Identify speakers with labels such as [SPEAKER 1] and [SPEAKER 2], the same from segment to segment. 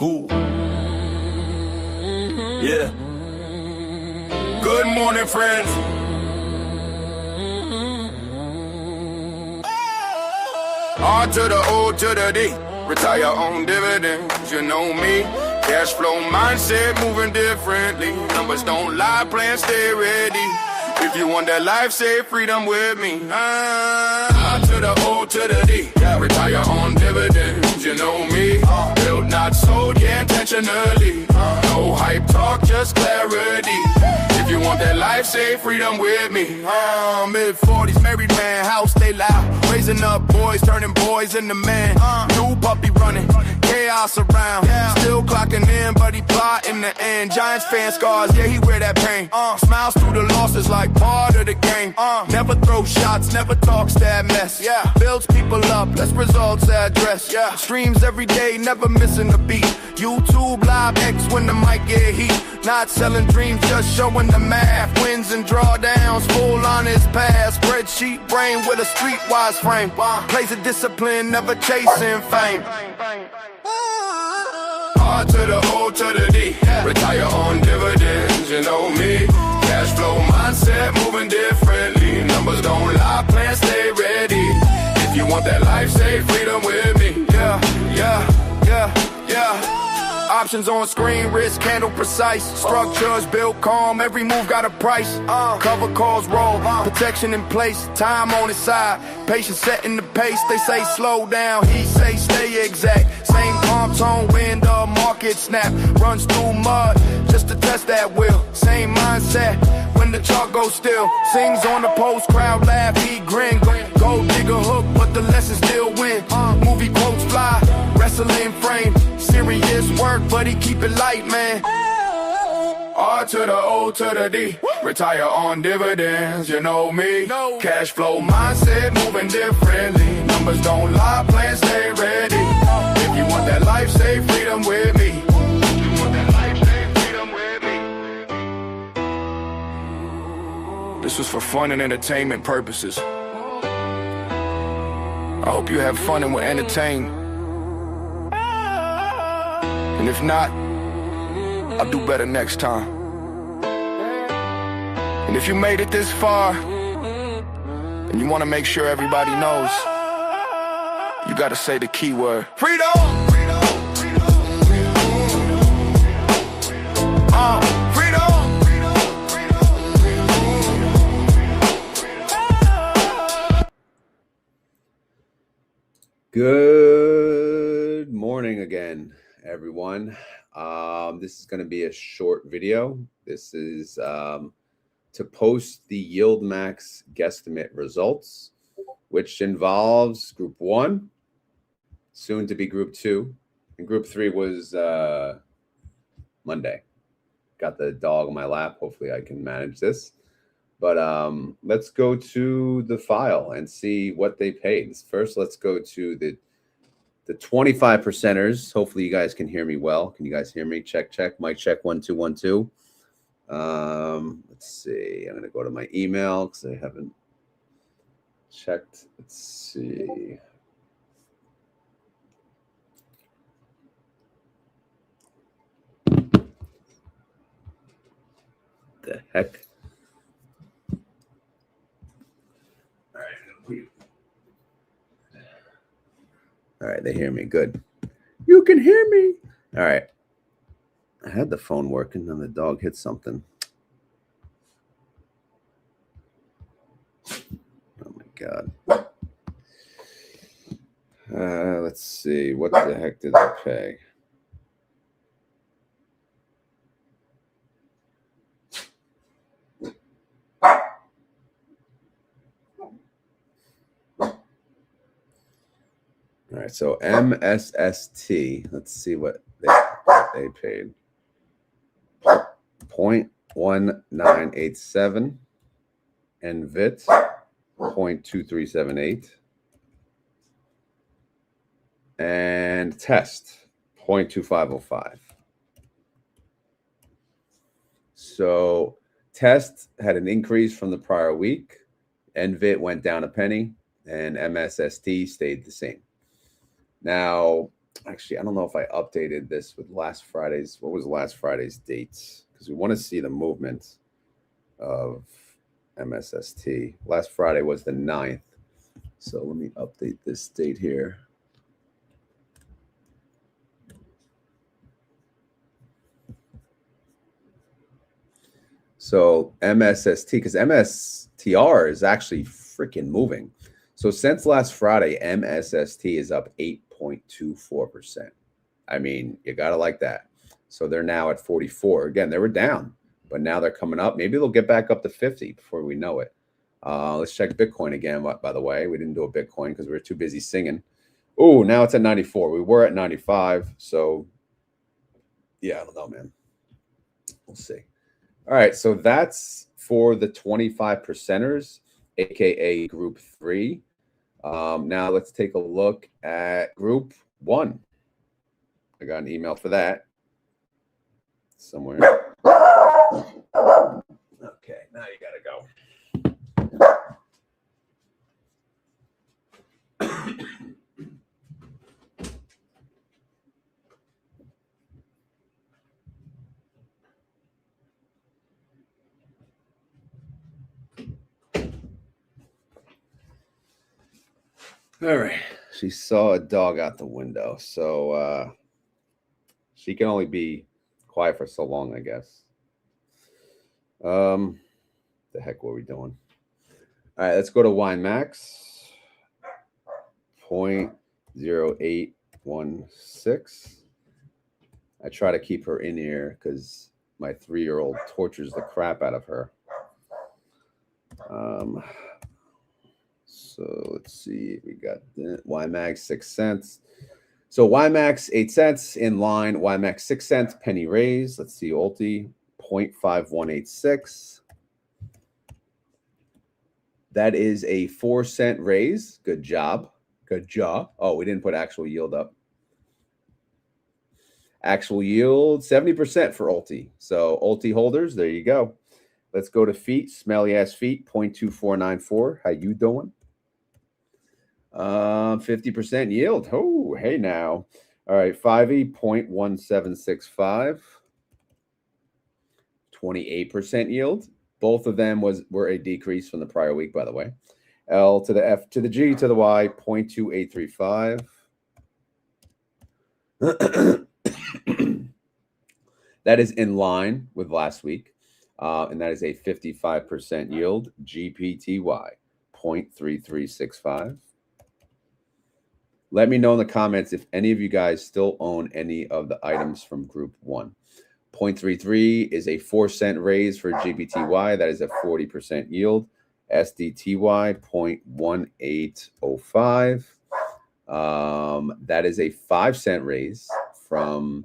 [SPEAKER 1] Ooh. Yeah. Good morning, friends. R to the O to the D. Retire on dividends, you know me. Cash flow mindset moving differently. Numbers don't lie, plans stay ready. If you want that life, say freedom with me. R to the O to the D. Retire on dividends, you know me. Built, not sold, yeah, intentionally. No hype talk, just clarity. If you want that life, say freedom with me. Mid-40s, married man, house stay loud. Raising up boys, turning boys into men. New puppy running, chaos around. Still clocking in, but he plotting the end. Giants fan scars, yeah, he wear that pain. Smiles through the losses like part of the game. Never throw shots, never talks that mess. Yeah, builds people up, let's results address. Yeah, streams every day, never missing a beat. YouTube live X when the mic get heat. Not selling dreams, just showing the math. Wins and drawdowns, full on his past. Spreadsheet brain with a streetwise frame. Plays of discipline, never chasing fame. R to the O to the D. Retire on dividends, you know me. Cash flow mindset moving differently. Numbers don't lie, plans stay ready. If you want that life, say freedom with me. Yeah, yeah, yeah, yeah. Options on screen, risk handle precise. Structures built calm, every move got a price. Cover calls roll, protection in place. Time on his side, patience setting the pace. They say slow down, he say stay exact. Same palm tone when the market snap. Runs through mud just to test that will. Same mindset when the chalk goes still. Sings on the post, crowd laugh, he grin. Go dig a hook, but the lesson still win. Movie quotes fly, wrestling frame. Serious work, but he keep it light, man. R to the O to the D. Retire on dividends, you know me. Cash flow mindset moving differently. Numbers don't lie, plans stay ready. If you want that life, say freedom with me. If you want that life, say freedom with me. This was for fun and entertainment purposes. I hope you have fun and will entertain. And if not, I'll do better next time. And if you made it this far, and you want to make sure everybody knows, you got to say the key word. Freedom! Freedom!
[SPEAKER 2] Good morning again, everyone. This is going to be a short video. This is to post the YieldMax guesstimate results, which involves Group 1, soon to be Group 2, and Group 3 was Monday. Got the dog on my lap. Hopefully I can manage this. But let's go to the file and see what they paid. First, let's go to the 25 percenters. Hopefully you guys can hear me well. Can you guys hear me? Check, check. Mic check 1 2 1 2. Let's see. I'm gonna go to my email because I haven't checked. Let's see. The heck? All right, they hear me. Good. You can hear me. All right. I had the phone working and the dog hit something. Oh my God. Let's see. What the heck did I pay? All right, so MSST, let's see what they paid. 0.1987 and VIT 0.2378 and test 0.2505. So test had an increase from the prior week, NVIT went down a penny, and MSST stayed the same. Now, Actually, I don't know if I updated this with last Friday's. What was last Friday's dates? Because we want to see the movement of MSST. Last Friday was the 9th. So let me update this date here. So MSST, because MSTR is actually freaking moving. So since last Friday, MSST is up 8.24%. I mean, you got to like that. So they're now at 44. Again, they were down, but now they're coming up. Maybe they'll get back up to 50 before we know it. Let's check Bitcoin again, by the way. We didn't do a Bitcoin because we were too busy singing. Oh, now it's at 94. We were at 95. So, yeah, I don't know, man. We'll see. All right, so that's for the 25 percenters, aka Group 3. Now let's take a look at Group 1. I got an email for that somewhere. Okay, now you gotta go. All right. She saw a dog out the window, so she can only be quiet for so long, I guess. The heck were we doing? All right, let's go to YMAX. 0.0816. I try to keep her in here because my 3-year-old tortures the crap out of her. So let's see. We got the YMAX 6 cents. So YMAX 8 cents in line. YMAX 6 cents penny raise. Let's see. ULTY 0.5186. That is a 4-cent raise. Good job. Good job. Oh, we didn't put actual yield up. Actual yield 70% for ULTY. So ULTY holders, there you go. Let's go to feet. Smelly ass feet 0.2494. How you doing? 50% yield. Oh, hey now. All right, 5E 0.1765. 28% yield. Both of them were a decrease from the prior week, by the way. L to the F to the G to the Y 0.2835. That is in line with last week. And that is a 55% yield. GPTY 0.3365. Let me know in the comments if any of you guys still own any of the items from Group 1. 0.33 is a 4-cent raise for GPTY. That is a 40% yield. SDTY 0.1805. That is a 5-cent raise from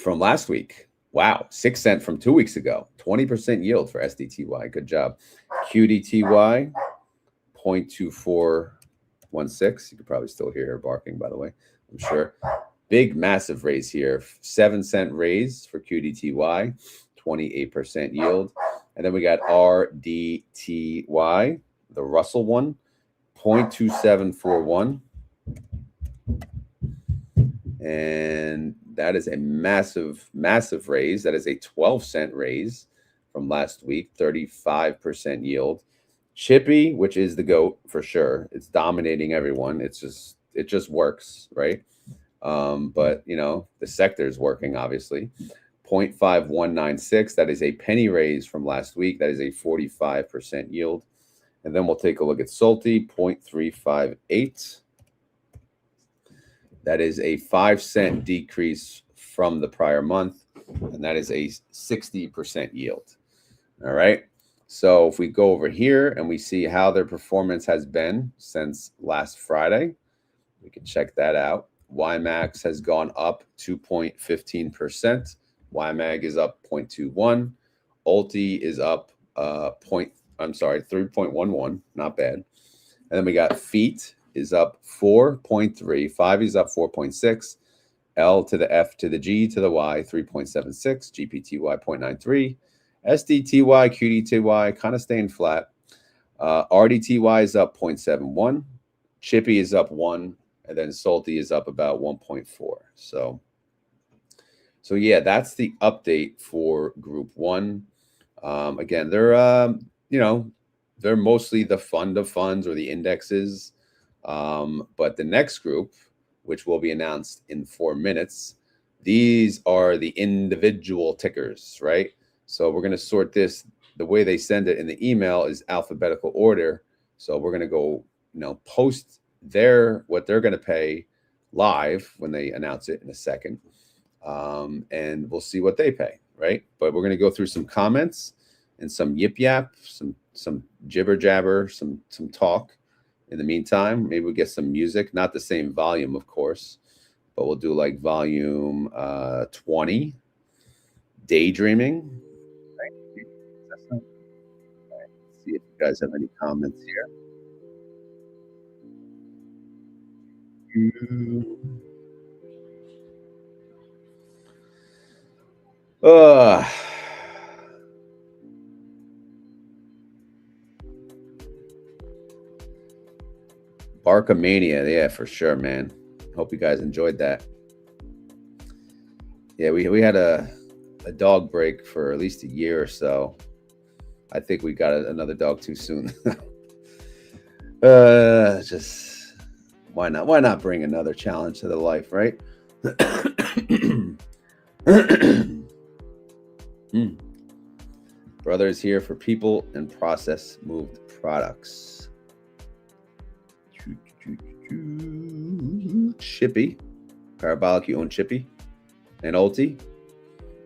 [SPEAKER 2] last week. Wow, 6 cents from 2 weeks ago. 20% yield for SDTY. Good job. QDTY 0.2416. You could probably still hear her barking, by the way, I'm sure. Big, massive raise here. 7-cent raise for QDTY, 28% yield. And then we got RDTY, the Russell one, 0.2741. And that is a massive, massive raise. That is a 12-cent raise from last week, 35% yield. Chippy, which is the GOAT for sure. It's dominating everyone. It just works, right? But, you know, the sector is working, obviously. 0.5196. That is a penny raise from last week. That is a 45% yield. And then we'll take a look at Salty, 0.358. That is a 5-cent decrease from the prior month. And that is a 60% yield. All right. So if we go over here and we see how their performance has been since last Friday, we can check that out. YMAX has gone up 2.15%. YMAG is up 0.21. ULTY is up 3.11. Not bad. And then we got feet is up 4.3. 5 is up 4.6. L to the F to the G to the Y 3.76. GPTY 0.93. SDTY, QDTY kind of staying flat. RDTY is up 0.71. Chippy is up 1. and then SOLTY is up about 1.4. So yeah, that's the update for Group 1. Again, they're they're mostly the fund of funds or the indexes, but the next group, which will be announced in 4 minutes, these are the individual tickers, right? So we're going to sort this. The way they send it in the email is alphabetical order. So we're going to go, post what they're going to pay live when they announce it in a second. And we'll see what they pay, right? But we're going to go through some comments and some yip yap, some jibber jabber, some talk. In the meantime, maybe we'll get some music, not the same volume, of course, but we'll do like volume 20, daydreaming. Right? Let's see if you guys have any comments here. Barcamania, yeah, for sure, man. Hope you guys enjoyed that. Yeah, we had a dog break for at least a year or so. I think we got another dog too soon. Just why not bring another challenge to the life, right? Brother is here for people and process moved products. Chippy, Parabolic, you own Chippy and ULTY.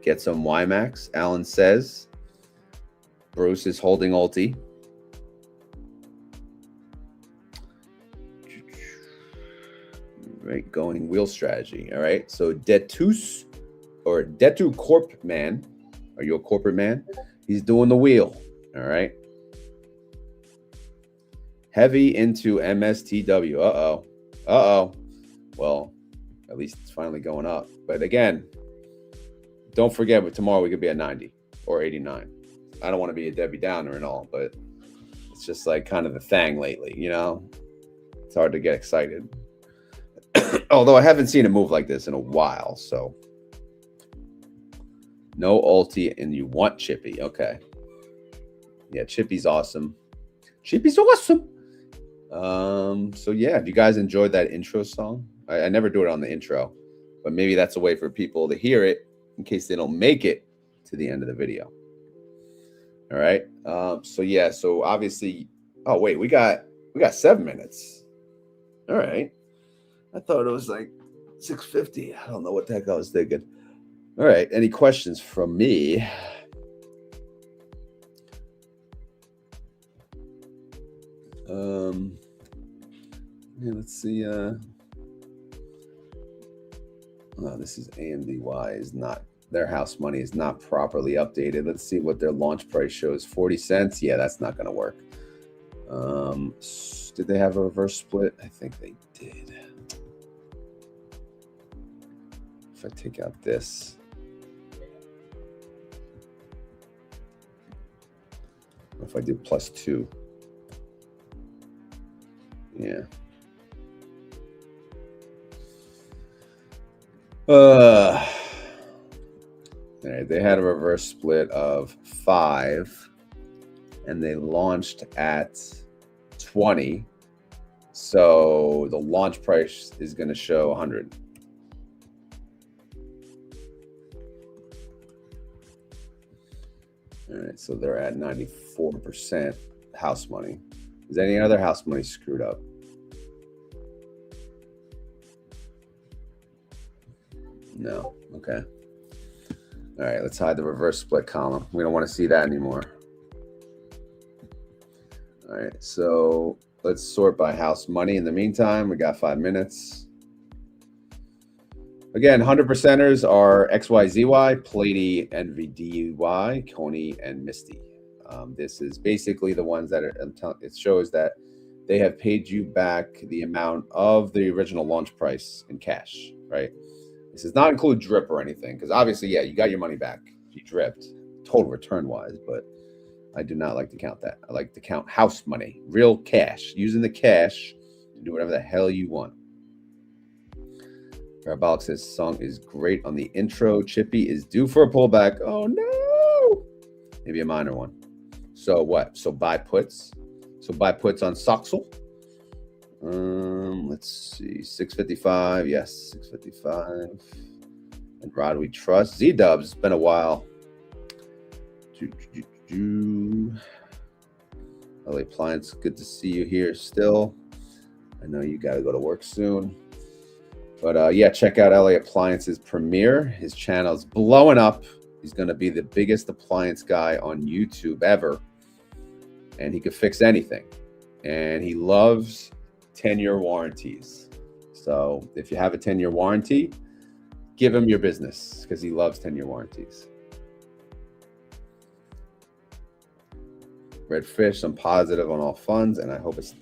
[SPEAKER 2] Get some YMAX. Alan says Bruce is holding ULTY. Right, going wheel strategy. All right, so Detus or Detu Corp man. Are you a corporate man? He's doing the wheel. All right. Heavy into MSTW. Uh-oh. Well, at least it's finally going up. But again, don't forget, but tomorrow we could be at 90 or 89. I don't want to be a Debbie Downer and all, but it's just like kind of the thing lately, It's hard to get excited. Although I haven't seen it move like this in a while, so. No ULTY and you want Chippy. Okay. Yeah, Chippy's awesome. Chippy's awesome. So yeah, if you guys enjoyed that intro song, I never do it on the intro, but maybe that's a way for people to hear it in case they don't make it to the end of the video. All right. So yeah, so obviously, oh wait, we got 7 minutes. All right. I thought it was like 6:50. I don't know what the heck I was thinking. All right. Any questions from me? Yeah, let's see. Oh, this is AMDY is not, their house money is not properly updated. Let's see what their launch price shows. 40 cents. Yeah, that's not going to work. Did they have a reverse split? I think they did. If I take out this. If I do +2. Yeah. All right, they had a reverse split of 5 and they launched at 20. So the launch price is going to show 100. All right, so they're at 94% house money. Is any other house money screwed up? No. Okay. All right, let's hide the reverse split column. We don't want to see that anymore. All right, so let's sort by house money. In the meantime, we got 5 minutes. Again, 100%ers are XYZY, PLTY, NVDY, CONY, and MSTY. This is basically the ones that it shows that they have paid you back the amount of the original launch price in cash, right? This does not include drip or anything, because obviously, yeah, you got your money back. You dripped, total return-wise, but I do not like to count that. I like to count house money, real cash, using the cash to do whatever the hell you want. Parabolic says song is great on the intro. Chippy is due for a pullback. Oh no! Maybe a minor one. So what? So buy puts. So buy puts on Soxel. Let's see. 655. Yes, 655. And Rod we trust. Z-Dubs. It's been a while. LA Appliance. Good to see you here still. I know you got to go to work soon. But yeah, check out LA Appliance's premiere. His channel is blowing up. He's going to be the biggest appliance guy on YouTube ever. And he could fix anything. And he loves 10-year warranties. So if you have a 10-year warranty, give him your business because he loves 10-year warranties. Redfish, I'm positive on all funds, and I hope it's...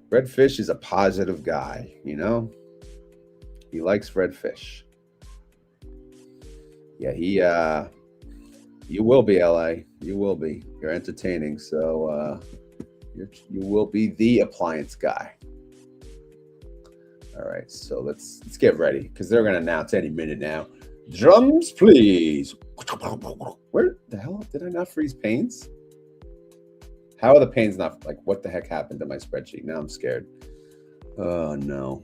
[SPEAKER 2] Redfish is a positive guy, you know? He likes Redfish. Yeah, you will be, LA. You will be. You're entertaining, so you will be the appliance guy. All right, so let's get ready because they're gonna announce any minute now. Drums, please. Where the hell did I not freeze panes? How are the panes not, like, what the heck happened to my spreadsheet? Now I'm scared. Oh no,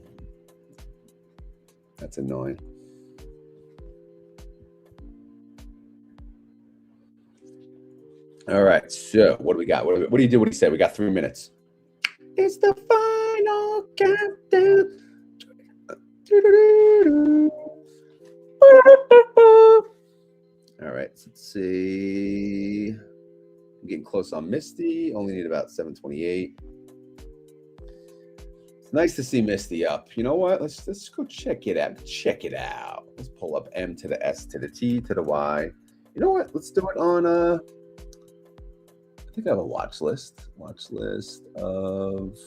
[SPEAKER 2] that's annoying. All right, so what do we got? What do you do? What do you say? We got 3 minutes. It's the final countdown. All right, so let's see. I'm getting close on Misty. Only need about 728. It's nice to see Misty up. You know what? Let's go check it out. Check it out. Let's pull up M to the S to the T to the Y. You know what? Let's do it on I think I have a watch list. Watch list of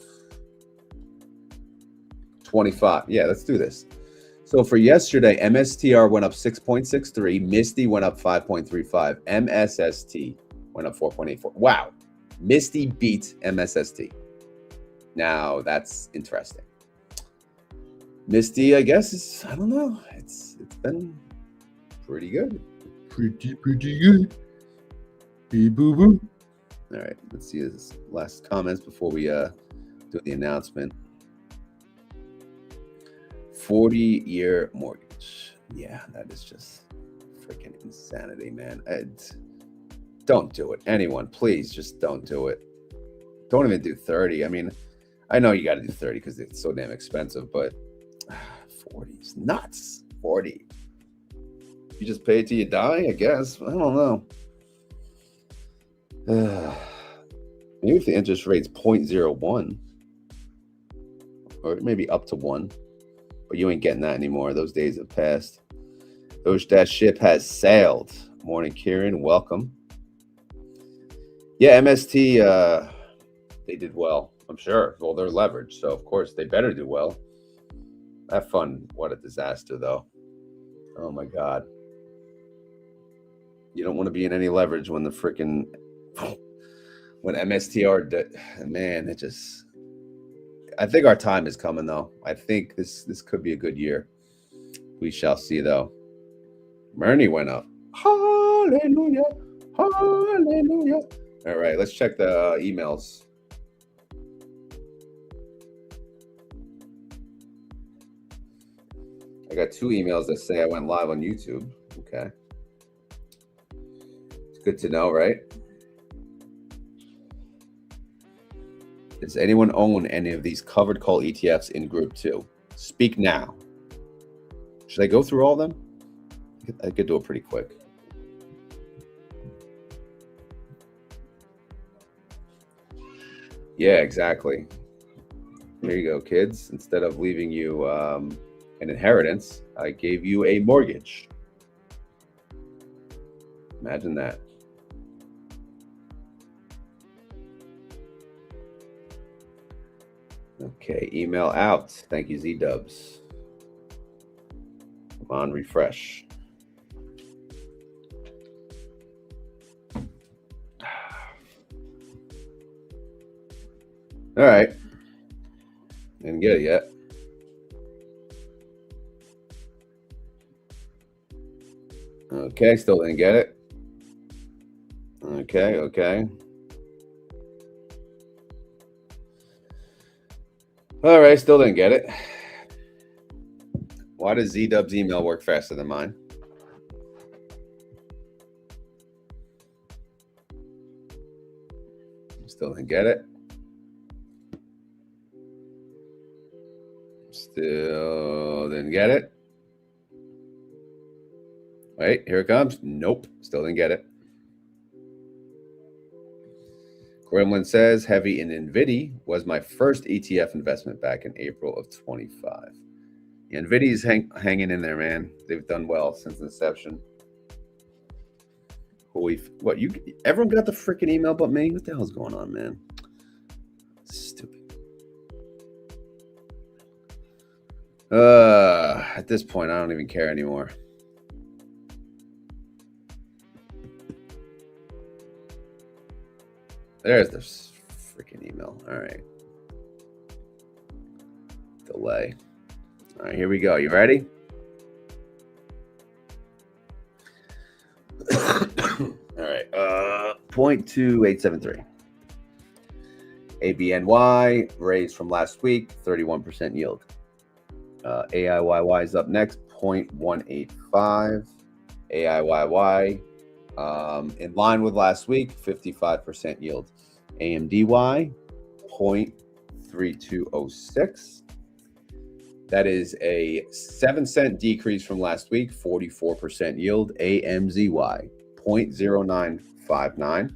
[SPEAKER 2] 25. Yeah, let's do this. So for yesterday, MSTR went up 6.63. Misty went up 5.35. MSST went up 4.84. Wow. Misty beat MSST. Now that's interesting. Misty, I guess, is, I don't know. It's been pretty good. Pretty good. Hey, boo-boo. All right, let's see his last comments before we do the announcement. 40-year mortgage. Yeah, that is just freaking insanity, man. Don't do it. Anyone, please just don't do it. Don't even do 30. I mean, I know you got to do 30 because it's so damn expensive, but 40 is nuts. 40. You just pay it till you die, I guess. I don't know. Maybe if the interest rate's 0.01 or maybe up to 1, but you ain't getting that anymore. Those days have passed. That ship has sailed. Morning, Kieran. Welcome. Yeah, MST, they did well, I'm sure. Well, they're leveraged, so of course they better do well. That fund, what a disaster, though. Oh my God. You don't want to be in any leverage when the freaking when MSTR did, man, it just, I think our time is coming though. I think this could be a good year. We shall see though. Murney went up. Hallelujah. Hallelujah. All right, let's check the emails. I got 2 emails that say I went live on YouTube. Okay. It's good to know, right? Does anyone own any of these covered call ETFs in Group 2? Speak now. Should I go through all of them? I could do it pretty quick. Yeah, exactly. There you go, kids. Instead of leaving you an inheritance, I gave you a mortgage. Imagine that. Okay, email out. Thank you, Z-Dubs. Come on, refresh. All right. Didn't get it yet. Okay, still didn't get it. Okay. All right, still didn't get it. Why does Z-Dub's email work faster than mine? Still didn't get it. Still didn't get it. Wait, here it comes. Nope, still didn't get it. Gremlin says, heavy in NVDY was my first ETF investment back in April of 25. Yeah, NVIDIA's hanging in there, man. They've done well since inception. HOOY, what, everyone got the freaking email but me? What the hell's going on, man? Stupid. At this point, I don't even care anymore. There's the freaking email. All right. Delay. All right, here we go. You ready? All right. 0.2873. ABNY raised from last week, 31% yield. AIYY is up next, 0.185. AIYY in line with last week, 55% yield. AMDY, 0.3206. That is a 7-cent decrease from last week, 44% yield. AMZY, 0.0959.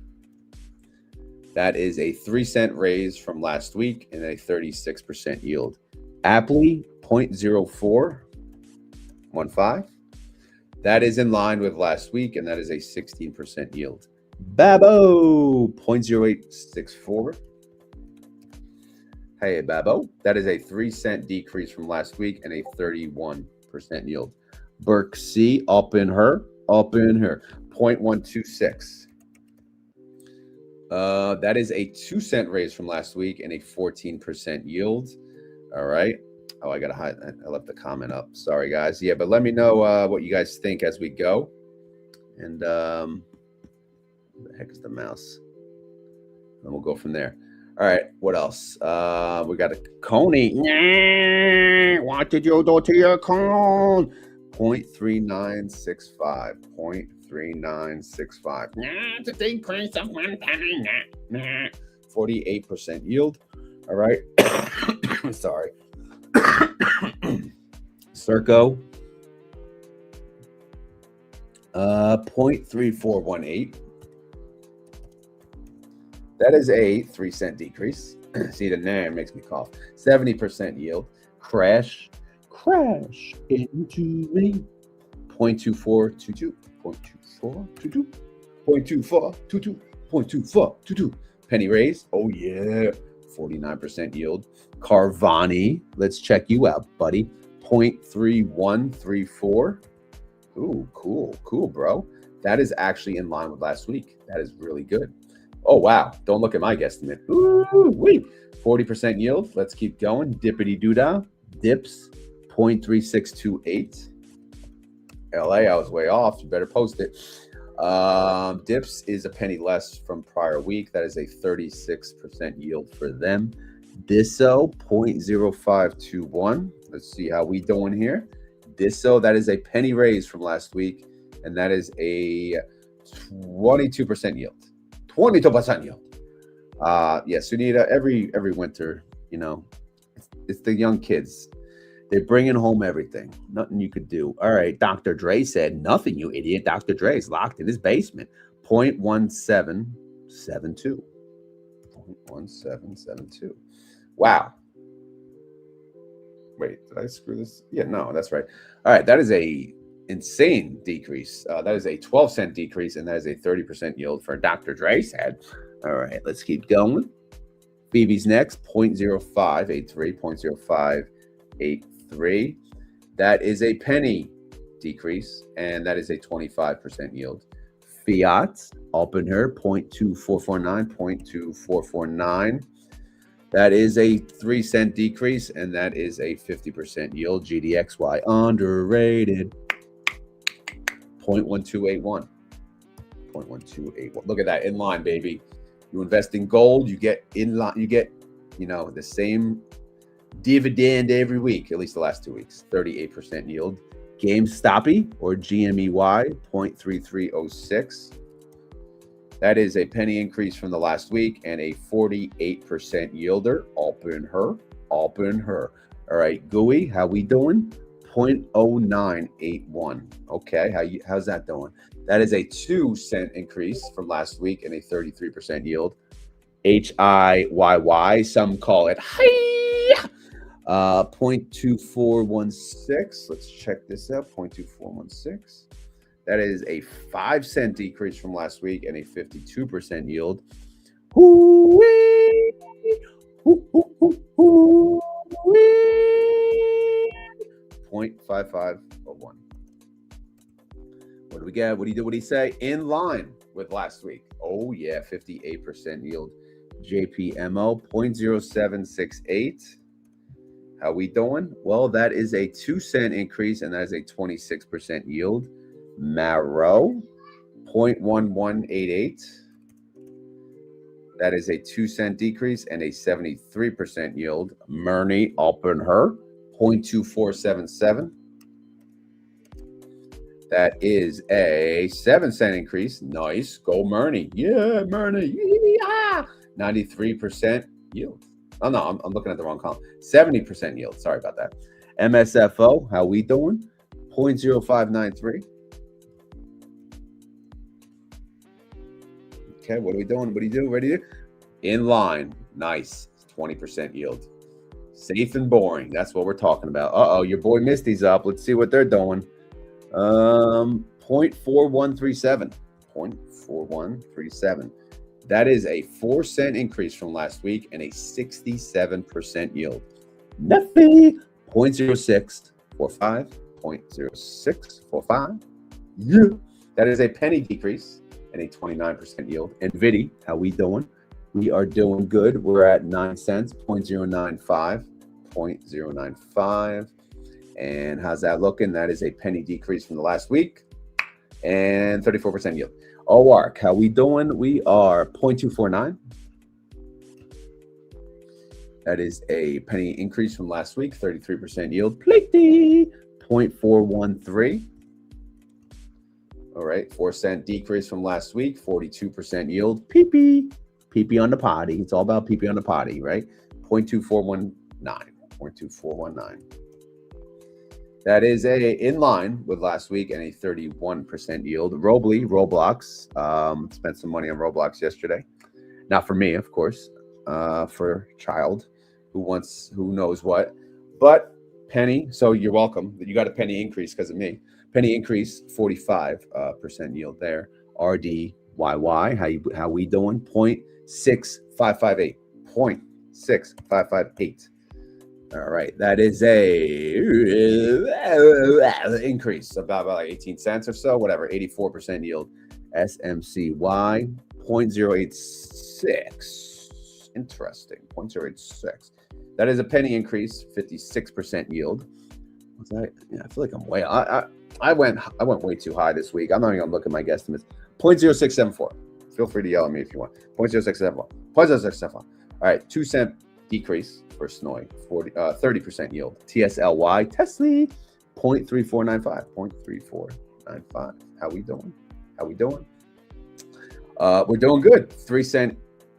[SPEAKER 2] That is a 3-cent raise from last week and a 36% yield. PLTY, 0.0415. That is in line with last week, and that is a 16% yield. Babo, 0.0864. Hey, Babo, that is a 3-cent decrease from last week and a 31% yield. Burke C, up in her, 0.126. That is a 2-cent raise from last week and a 14% yield. All right. Oh, I gotta hide. I left the comment up. Sorry, guys. Yeah, but let me know what you guys think as we go. And where the heck is the mouse? And we'll go from there. All right. What else? We got a CONY. What did you do to your cone? 0.3965. 0.3965. It's a decrease of 1 penny. 48% yield. All right. Sorry. Circo, 0.3418. That is a 3-cent decrease. See, the name makes me cough. 70% yield. Crash into me. 0.2422. 0.2422. 0.2422. 0.2422. Penny raise. Oh yeah. 49% yield. Carvani, let's check you out, buddy. 0.3134. Ooh, cool, bro. That is actually in line with last week. That is really good. Oh, wow. Don't look at my guesstimate. Ooh, wee. 40% yield. Let's keep going. Dippity doodah. Dips, 0.3628. LA, I was way off. You better post it. Dips is a penny less from prior week. That is a 36% yield for them. Disso, 0.0521. Let's see how we doing here. Disso, that is a penny raise from last week, and that is a 22% yield. 22% yield. Yeah, Sunita, every winter, you know, it's the young kids. They're bringing home everything. Nothing you could do. All right, Dr. Dre said, nothing, you idiot. Dr. Dre's locked in his basement. 0.1772. 0.1772. Wow. Wait, did I screw this? Yeah, no, that's right. All right, that is a insane decrease. That is a 12-cent decrease, and that is a 30% yield for Dr. Dre said. All right, let's keep going. Phoebe's next, 0.0583, 0.0583. That is a penny decrease, and that is a 25% yield. Fiat, up in her, 0.2449, 0.2449. That is a 3-cent decrease, and that is a 50% yield. GDXY, underrated. 0.1281. 0.1281. Look at that, in line, baby. You invest in gold, you get in line, you get, the same dividend every week, at least the last 2 weeks. 38% yield. GameStop or GMEY, 0.3306. That is a penny increase from the last week and a 48% yielder. Open her. All right, GUI, how we doing? 0.0981. Okay, how's that doing? That is a 2-cent increase from last week and a 33% yield. HIYY, some call it HIY. 0.2416. Let's check this out. 0.2416. That is a 5-cent decrease from last week and a 52% yield. HOOY. 0.5501. What do we get? What do you say? In line with last week. Oh yeah, 58% yield. JPMO 0.0768. How we doing? Well, that is a 2-cent increase and that is a 26% yield. Maro 0.1188. That is a 2-cent decrease and a 73% yield. Murney, open her, 0.2477. That is a 7-cent increase. Nice. Go Murney. Yeah, Murney. Yeah. 93% yield. Oh, no, I'm looking at the wrong column. 70% yield. Sorry about that. MSFO, how we doing? 0.0593. Okay, what are we doing? What do you do? Ready to do? In line. Nice. 20% yield. Safe and boring. That's what we're talking about. Uh-oh, your boy Misty's up. Let's see what they're doing. 0.4137. 0.4137. That is a 4-cent increase from last week and a 67% yield. Nothing. 0.0645. 0.0645. Yeah. That is a penny decrease and a 29% yield. NVDY, how we doing? We are doing good. We're at 9 cents. 0.095. 0.095. And how's that looking? That is a penny decrease from the last week and 34% yield. OARC, how we doing? We are 0.249. That is a penny increase from last week, 33% yield. PLTY, 0.413. All right, 4-cent decrease from last week, 42% yield. PP on the potty. It's all about PP on the potty, right? 0.2419. 0.2419. That is in line with last week and a 31% yield. Roblox, spent some money on Roblox yesterday. Not for me, of course, for a child who knows what. But penny, so you're welcome. You got a penny increase because of me. Penny increase, 45% yield there. RDYY, how we doing? 0.6558. 0.6558. All right, that is a increase about like 18 cents or so, whatever, 84% yield. SMCY, 0.086. Interesting, 0.086. That is a penny increase, 56% yield. What's that? Yeah, I feel like I'm way. I went way too high this week. I'm not even gonna look at my guesstimates. 0.0674. Feel free to yell at me if you want. 0.0674. 0.0674. All right, 2-cent decrease for SNOY, 30% yield. TSLY, TSLY, 0.3495. 0.3495. How we doing? We're doing good. 3-cent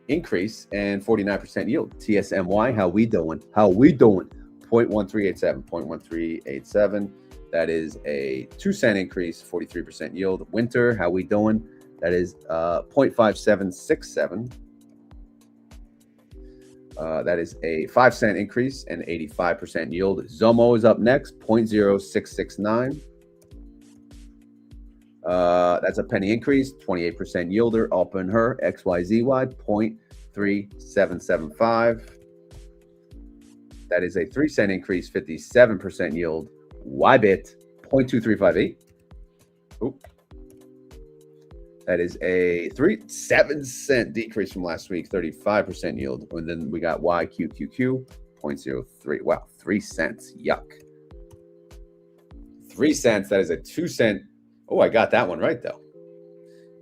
[SPEAKER 2] increase and 49% yield. TSMY, how we doing? 0.1387. 0.1387. That is a 2-cent increase, 43% yield. Winter, how we doing? That is 0.5767. That is a 5-cent increase and 85% yield. Zomo is up next, 0.0669. That's a penny increase, 28% yielder. Open her, XYZY, 0.3775. That is a 3-cent increase, 57% yield. YBIT, 0.2358. Oop. That is a 7-cent decrease from last week, 35% yield. And then we got YQQQ, 0.03. Wow, 3 cents. Yuck. 3 cents. That is a 2-cent. Oh, I got that one right though.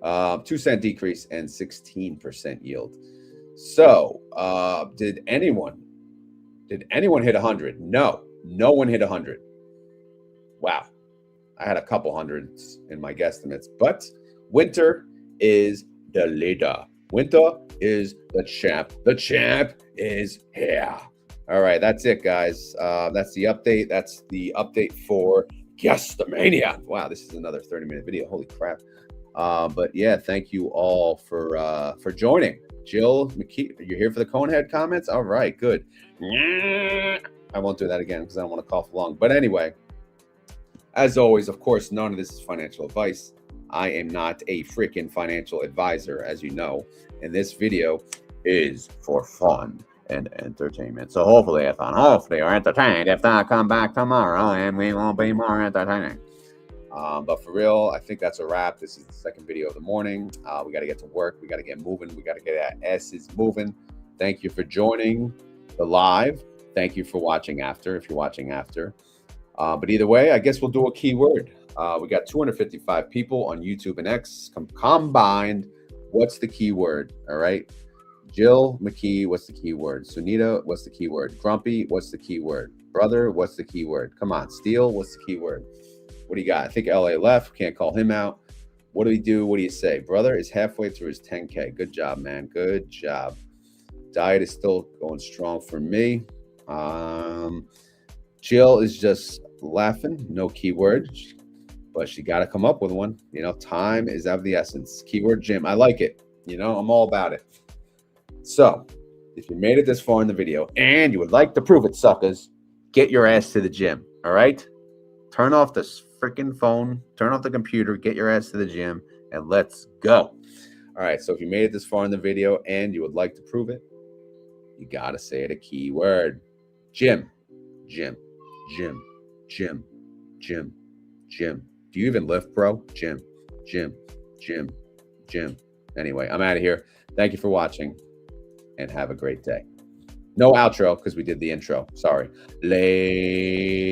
[SPEAKER 2] 2-cent decrease and 16% yield. So, did anyone hit 100? No, no one hit 100. Wow. I had a couple hundreds in my guesstimates, but Winter is the leader. Winter is the champ. The champ is here. All right, that's it, guys. That's the update. That's the update for GuesstiMania. Wow, this is another 30-minute video. Holy crap. But yeah, thank you all for joining. Jill McKee, you're here for the Conehead comments? All right, good. I won't do that again because I don't want to cough long. But anyway, as always, of course, none of this is financial advice. I am not a freaking financial advisor, as you know, and this video is for fun and entertainment. So hopefully you're entertained. If not, come back tomorrow and we will be more entertaining. But for real, I think that's a wrap. This is the second video of the morning. We got to get to work. We got to get moving. We got to get our asses moving. Thank you for joining the live. Thank you for watching after, if you're watching after. But either way, I guess we'll do a keyword. We got 255 people on YouTube and X combined. What's the keyword? All right. Jill McKee, what's the keyword? Sunita, what's the keyword? Grumpy, what's the keyword? Brother, what's the keyword? Come on. Steele, what's the keyword? What do you got? I think LA left. Can't call him out. What do we do? What do you say? Brother is halfway through his 10K. Good job, man. Good job. Diet is still going strong for me. Jill is just laughing. No keyword, but she got to come up with one. You know, time is of the essence. Keyword gym. I like it. You know, I'm all about it. So if you made it this far in the video and you would like to prove it, suckers, get your ass to the gym. All right. Turn off this freaking phone, turn off the computer, get your ass to the gym, and let's go. All right, so if you made it this far in the video and you would like to prove it, you got to say it a keyword. Gym, gym, gym, gym, gym, gym. Do you even lift, bro? Gym, gym, gym, gym. Anyway, I'm out of here. Thank you for watching, and have a great day. No outro because we did the intro. Sorry. Late.